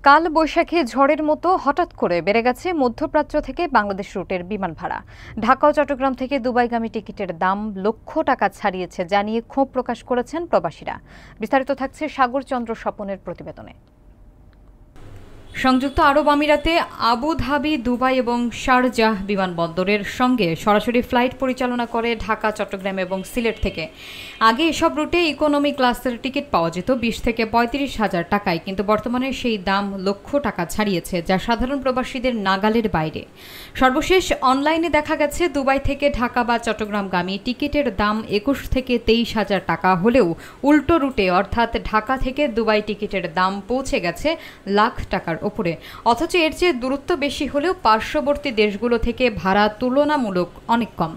কাল বৈশাখী ঝড়ের মতো হঠাৎ করে বেড়ে গেছে মধ্যপ্রাচ্য থেকে বাংলাদেশ রুটের বিমান ভাড়া। ঢাকা ও চট্টগ্রাম থেকে দুবাইগামী টিকিটের দাম লক্ষ টাকা ছাড়িয়েছে জানিয়ে ক্ষোভ প্রকাশ করেছেন প্রবাসীরা। বিস্তারিত থাকছে সাগর চন্দ্র স্বপনের প্রতিবেদনে। সংযুক্ত আরব আমিরাতে আবুধাবি, দুবাই এবং শারজাহ বিমানবন্দরের সঙ্গে সরাসরি ফ্লাইট পরিচালনা করে ঢাকা, চট্টগ্রাম এবং সিলেট থেকে। আগে এসব রুটে ইকোনমি ক্লাসের টিকিট পাওয়া যেত 20 থেকে 35 হাজার টাকায়, কিন্তু বর্তমানে সেই দাম লক্ষ টাকা ছাড়িয়েছে, যা সাধারণ প্রবাসীদের নাগালের বাইরে। সর্বশেষ অনলাইনে দেখা গেছে দুবাই থেকে ঢাকা বা চট্টগ্রামগামী টিকিটের দাম 21 থেকে 23 হাজার টাকা হলেও উল্টো রুটে অর্থাৎ ঢাকা থেকে দুবাই টিকিটের দাম পৌঁছে গেছে লাখ টাকার ওপরে। অথচ এর চেয়ে দূরত্ব বেশি হলেও পার্শ্ববর্তী দেশগুলো থেকে ভাড়া তুলনামূলক অনেক কম।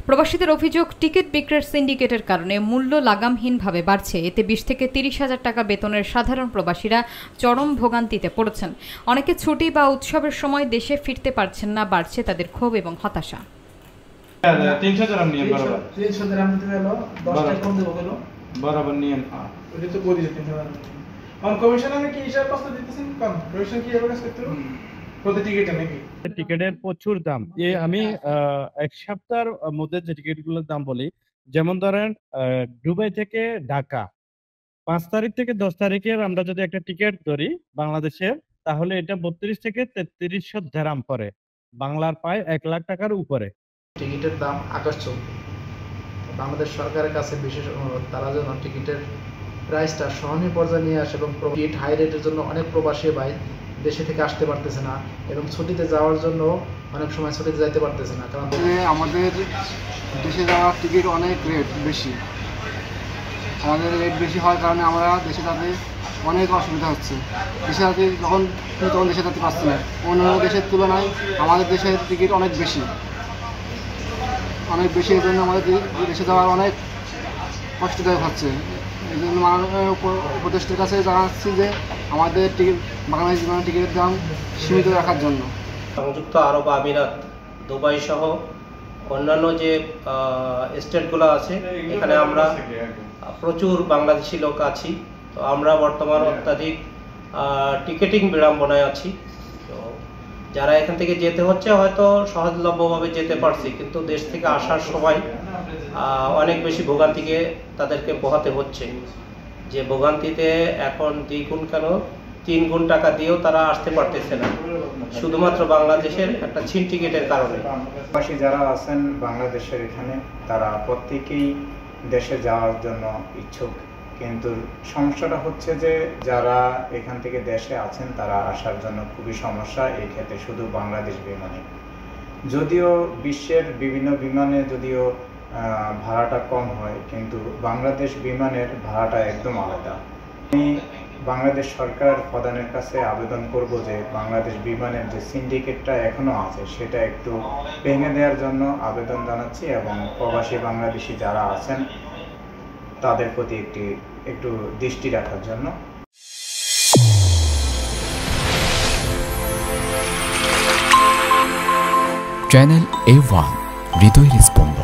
প্রবাসীদের অভিযোগ, টিকিট বিক্রির সিন্ডিকেটের কারণে মূল্য লাগামহীনভাবে বাড়ছে। এতে 20 থেকে 30 হাজার টাকা বেতনের সাধারণ প্রবাসীরা চরম ভোগান্তিতে পড়েছেন। অনেকে ছুটি বা উৎসবের সময় দেশে ফিরতে পারছেন না, বাড়ছে তাদের ক্ষোভ এবং হতাশা। 300 দিরহাম নিয়ে বরাবর 300 দিরহাম দিতে গেল 10 টাকা কম দেব গেল বরাবর নিয়ে ওটা তো বলি 300 দিরহাম অন কমিশনারে কি হিসাব পাস্তা দিতেছেন কম কমিশন কি এভাবে কাজ করতে হবে প্রতি টিকিটে নাকি টিকিটের প্রচুর দাম। আমি এক সপ্তাহের মধ্যে যে টিকিটগুলোর দাম বলি, যেমন ধরেন দুবাই থেকে ঢাকা 5 তারিখ থেকে 10 তারিখের আমরা যদি একটা টিকিট ধরি বাংলাদেশের, তাহলে এটা 32 থেকে 3300 দিরহাম পড়ে, বাংলার প্রায় 1 লাখ টাকার উপরে। টিকিটের দাম আকাশচুম্বী। বাংলাদেশ সরকারের কাছে বিশেষ অনুরোধ, তারা যেন টিকিটের প্রাইসটা সহনীয় পর্যায়ে নিয়ে আসে এবং টিকিট হাই রেটের জন্য অনেক প্রবাসী ভাই দেশে থেকে আসতে পারতেছে না এবং ছুটিতে যাওয়ার জন্য অনেক সময় ছুটিতে যাইতে পারতেছে না, কারণ আমাদের দেশে যাওয়ার টিকিট অনেক রেট বেশি। আমাদের রেট বেশি হওয়ার কারণে আমরা দেশে যেতে অনেক অসুবিধা হচ্ছে। দেশে যেতে তখন দেশে যেতে পারছি না। অন্য দেশের তুলনায় আমাদের দেশের টিকিট অনেক বেশি এই জন্য আমাদের দেশে যাওয়ার অনেক কষ্টদায়ক হচ্ছে। এই জন্য মাননীয় উপদেষ্টার কাছে জানাচ্ছি যে আমাদের বাংলাদেশ বিমানের টিকিটের দাম সীমিত রাখার জন্য। সংযুক্ত আরব আমিরাত, দুবাই সহ অন্যান্য যে স্টেটগুলো আছে, এখানে আমরা প্রচুর বাংলাদেশি লোক আছি। তো আমরা বর্তমান অত্যাধিক টিকেটিং বিড়ম্বনায় আছি। তো যারা এখান থেকে যেতে হচ্ছে হয়তো সহজলভ্যভাবে যেতে পারছি, কিন্তু দেশ থেকে আসার সময় অনেক বেশি ভোগান্তিকে তাদেরকে পোহাতে হচ্ছে। যে ভোগান্তিতে এখন 2 গুণ কেন 3 গুণ টাকা দিয়েও তারা আসতে পারতেছে না, শুধুমাত্র বাংলাদেশের একটা ছিন টিকিটের কারণে। প্রবাসী যারা আছেন বাংলাদেশের এখানে, তারা প্রত্যেকেই দেশে যাওয়ার জন্য ইচ্ছুক, কিন্তু সমস্যাটা হচ্ছে যে যারা এখান থেকে দেশে আছেন তারা আসার জন্য খুবই সমস্যা। এই ক্ষেত্রে শুধু বাংলাদেশ বিমানে, যদিও বিশ্বের বিভিন্ন বিমানে যদিও ভাড়াটা কম হয়, কিন্তু বাংলাদেশ বিমানের ভাড়াটা একদম আলাদা। আমি বাংলাদেশ সরকার প্রধানের কাছে আবেদন করব যে বাংলাদেশ বিমানের যে সিন্ডিকেটটা এখনো আছে সেটা একটু ভেঙে দেওয়ার জন্য আবেদন জানাচ্ছি, এবং প্রবাসী বাংলাদেশি যারা আছেন তাদের প্রতি একটু দৃষ্টি রাখার জন্য। চ্যানেল A1 হৃদয়ের স্পন্দন।